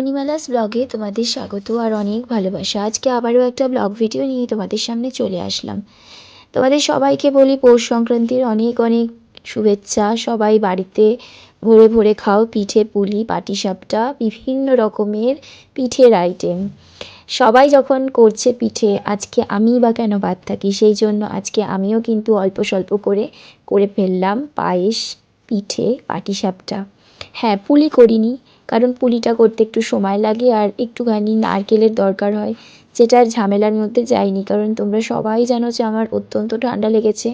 মণিমালাস ব্লগে তোমাদের স্বাগত আর অনেক ভালোবাসা। আজকে আবারও একটা ব্লগ ভিডিও নিয়ে তোমাদের সামনে চলে আসলাম। তোমাদের সবাইকে বলি পৌষ সংক্রান্তির অনেক অনেক শুভেচ্ছা। সবাই বাড়িতে ভোরে ভোরে খাও পিঠে, পুলি, পাটিসাপটা, বিভিন্ন রকমের পিঠের আইটেম। সবাই যখন করছে পিঠে, আজকে আমি বা কেন বাদ থাকি? সেই জন্য আজকে আমিও কিন্তু অল্প স্বল্প করে ফেললাম পায়েস, পিঠে, পাটিসাপটা। হ্যাঁ, পুলি করিনি, কারণ পুলিটা করতে একটু সময় লাগে আর একটুখানি নারকেলের দরকার হয়, যেটার ঝামেলার মধ্যে যাইনি। কারণ তোমরা সবাই জানো যে আমার অত্যন্ত ঠান্ডা লেগেছে।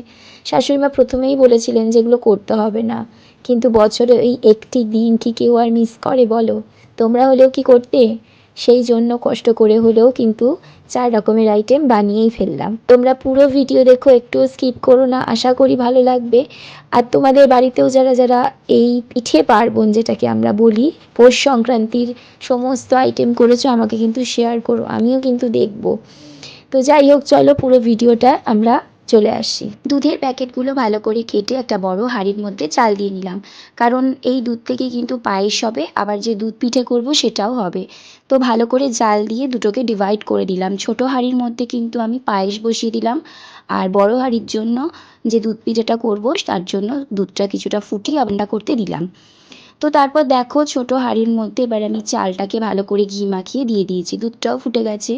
শাশুড়িমা প্রথমেই বলেছিলেন যে এগুলো করতে হবে না, কিন্তু বছরে এই একটি দিন কি কেউ আর মিস করে বলো? তোমরা হলেও কি করতে? সেই জন্য কষ্ট করে হলেও কিন্তু 4 রকমের আইটেম বানিয়েই ফেললাম। তোমরা পুরো ভিডিও দেখো, একটু স্কিপ করো না, আশা করি ভালো লাগবে। আর তোমাদের বাড়িতেও যারা যারা এই পিঠে পার্বণ যেটাকে আমরা বলি, পৌষ সংক্রান্তির সমস্ত আইটেম করেছো, আমাকে কিন্তু শেয়ার করো, আমিও কিন্তু দেখব। তো যাই হোক, চলো পুরো ভিডিওটা আমরা চলে আসি। দুধের প্যাকেটগুলো ভালো করে কেটে একটা বড় হাঁড়ির মধ্যে চাল দিয়ে নিলাম, কারণ এই দুধ থেকে কিন্তু পায়েস হবে, আবার যে দুধ পিঠে করব সেটাও হবে। তো ভালো করে জাল দিয়ে দুটোকে ডিভাইড করে দিলাম। ছোট হাঁড়ির মধ্যে কিন্তু আমি পায়েস বসিয়ে দিলাম, আর বড় হাঁড়ির জন্য যে দুধ পিঠেটা করব তার জন্য দুধটা কিছুটা ফুটিয়ে রান্না করতে দিলাম। তো তারপর দেখো, ছোট হাঁড়ির মধ্যে এবার আমি চালটাকে ভালো করে ঘি মাখিয়ে দিয়ে দিয়েছি, দুধটাও ফুটে গেছে।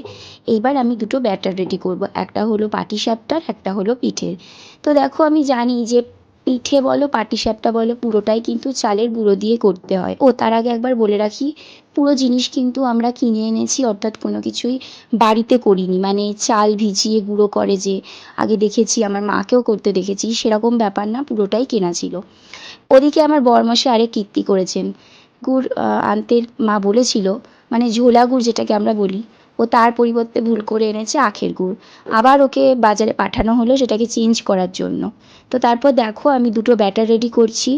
এইবার আমি দুটো ব্যাটার রেডি করব, একটা হলো পাটিসাপটার, একটা হলো পিঠের। তো দেখো, আমি জানি যে পিঠে বলো পাটিসাপটা বলো পুরোটাই কিন্তু চালের গুঁড়ো দিয়ে করতে হয়। ও তার আগে একবার বলে রাখি, পুরো জিনিস কিন্তু আমরা কিনে এনেছি, অর্থাৎ কোনো কিছুই বাড়িতে করিনি। মানে চাল ভিজিয়ে গুঁড়ো করে যে, আগে দেখেছি আমার মাকেও করতে দেখেছি, সেরকম ব্যাপার না, পুরোটাই কেনা ছিল। ওদিকে আমার বরমশাই আরেক কীর্তি করেছেন। গুড় আনতে মা বলেছিল, মানে ঝোলা গুড় যেটাকে আমরা বলি, ও তার পরিবর্তে ভুল করে এনেছে আখের গুড়। আবার ওকে বাজারে পাঠানো হলো সেটাকে চেঞ্জ করার জন্য। তো তারপর দেখো, আমি দুটো ব্যাটার রেডি করছি।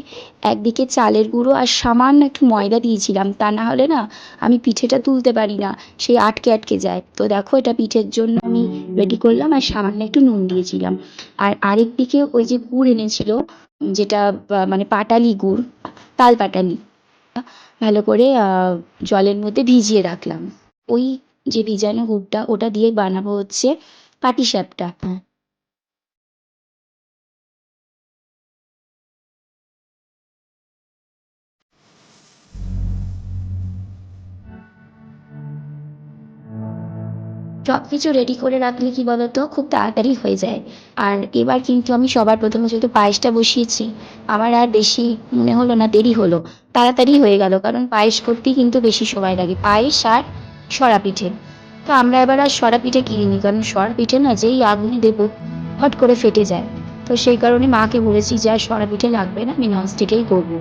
একদিকে চালের গুঁড়ো আর সামান্য একটু ময়দা দিয়েছিলাম, তা না হলে না আমি পিঠেটা তুলতে পারি না, সেই আটকে আটকে যায়। তো দেখো, এটা পিঠের জন্য আমি রেডি করলাম, আর সামান্য একটু নুন দিয়েছিলাম। আর আরেক দিকে ওই যে গুড় এনেছিল, যেটা মানে পাটালি গুড়, তাল পাটালি, ভালো করে জলের মধ্যে ভিজিয়ে রাখলাম। ওই যে ভিজানো গুড়টা, ওটা দিয়ে বানাবো হচ্ছে পাটিসাপটা। সব কিছু রেডি করে রাখলে কি বলতো, খুব তাড়াতাড়ি হয়ে যায়। আর এবার কিন্তু আমি সবার প্রথমে যেহেতু পায়েসটা বসিয়েছি, আমার আর বেশি মনে হলো না, দেরি হলো, তাড়াতাড়ি হয়ে গেল। কারণ পায়েস করতেই কিন্তু বেশি সময় লাগে, পায়েস আর সরা পিঠে। তো আমরা এবার আর সরা পিঠে কিনিনি, কারণ সরা পিঠে না যেই আগুনে দেবো হট করে ফেটে যায়। তো সেই কারণে মাকে বলেছি যে আর সরা পিঠে লাগবে না, আমি ননস্টিকেই করবো।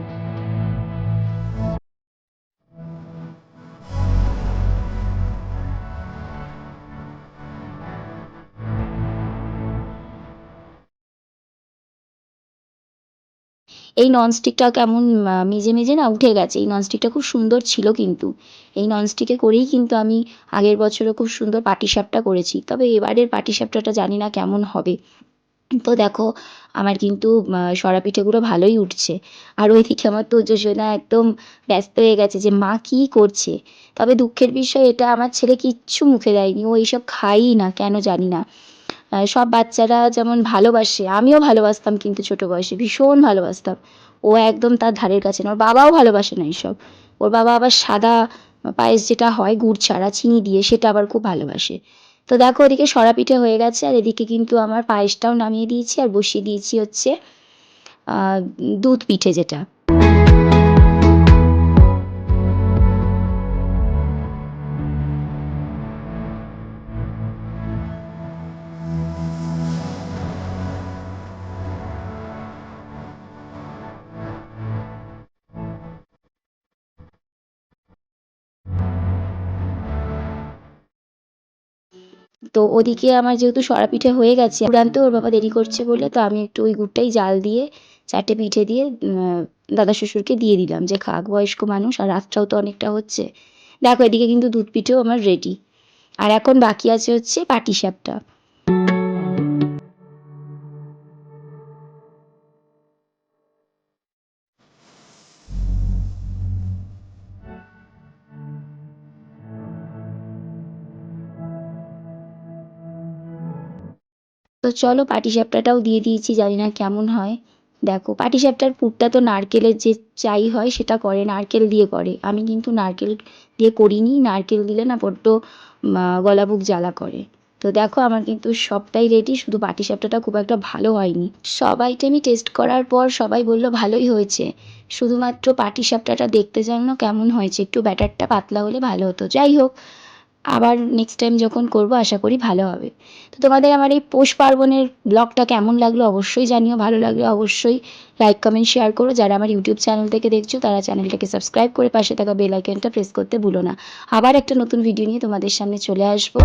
এই ননস্টিকটা কেমন মেজে মেজে না উঠে গেছে। এই ননস্টিকটা খুব সুন্দর ছিল কিন্তু। এই ননস্টিকে করেই কিন্তু আমি আগের বছরও খুব সুন্দর পাটিসাপটা করেছি। তবে এবারের পাটিসাপটাটা জানি না কেমন হবে। তো দেখো, আমার কিন্তু সরা পিঠেগুলো ভালোই উঠছে। আর ওইদিকে আমার তোজসোনা একদম ব্যস্ত হয়ে গেছে যে মা কী করছে। তবে দুঃখের বিষয় এটা, আমার ছেলে কিচ্ছু মুখে দেয়নি, ও এইসব খায়ই না, কেন জানি না। সব বাচ্চারা যেমন ভালোবাসে, আমিও ভালোবাসতাম কিন্তু ছোটো বয়সে ভীষণ ভালোবাসতাম। ও একদম তার ধারের কাছে না, ওর বাবাও ভালোবাসে না এইসব। ওর বাবা আবার সাদা পায়েস যেটা হয় গুড় ছাড়া চিনি দিয়ে, সেটা আবার খুব ভালোবাসে। তো দেখো, ওদিকে সরা পিঠে হয়ে গেছে, আর এদিকে কিন্তু আমার পায়েসটাও নামিয়ে দিয়েছি, আর বসিয়ে দিয়েছি হচ্ছে দুধ পিঠে যেটা। তো ওদিকে আমার যেহেতু সরা পিঠে হয়ে গেছে, গুড় আনতে ওর বাবা দেরি করছে বলে, তো আমি একটু ওই গুড়টাই জাল দিয়ে 4টে পিঠে দিয়ে দাদা শ্বশুরকে দিয়ে দিলাম যে খাক, বয়স্ক মানুষ, আর রাতটাও তো অনেকটা হচ্ছে। দেখো, এদিকে কিন্তু দুধ পিঠেও আমার রেডি। আর এখন বাকি আছে হচ্ছে পাটিসাপটা। চলো পাটিসাপটাটাও দিয়ে দিয়েছি, জানি না কেমন হয়। দেখো পাটিসাপটার পুরটা তো নারকেলের যে চাই হয় সেটা করে, নারকেল দিয়ে করে। আমি কিন্তু নারকেল দিয়ে করিনি, নারকেল দিলে না বড্ড গলা বুক জ্বালা করে। তো দেখো আমার কিন্তু সবটাই রেডি, শুধু পাটিসাপটাটা খুব একটা ভালো হয়নি। সব আইটেমই টেস্ট করার পর সবাই বলল ভালোই হয়েছে, শুধুমাত্র পাটিসাপটাটা দেখতে যেন কেমন হয়েছে, একটু ব্যাটারটা পাতলা হলে ভালো হতো। যাই হোক, আবার নেক্সট টাইম যখন করব আশা করি ভালো হবে। তো তোমাদের আমার এই পৌষ পার্বণের ব্লগটা কেমন লাগলো অবশ্যই জানিও, ভালো লাগলে অবশ্যই লাইক কমেন্ট শেয়ার করো। যারা আমার ইউটিউব চ্যানেল থেকে দেখছো তারা চ্যানেলটাকে সাবস্ক্রাইব করে পাশে থাকা বেল আইকনটা প্রেস করতে ভুলো না। আবার একটা নতুন ভিডিও নিয়ে তোমাদের সামনে চলে আসবো।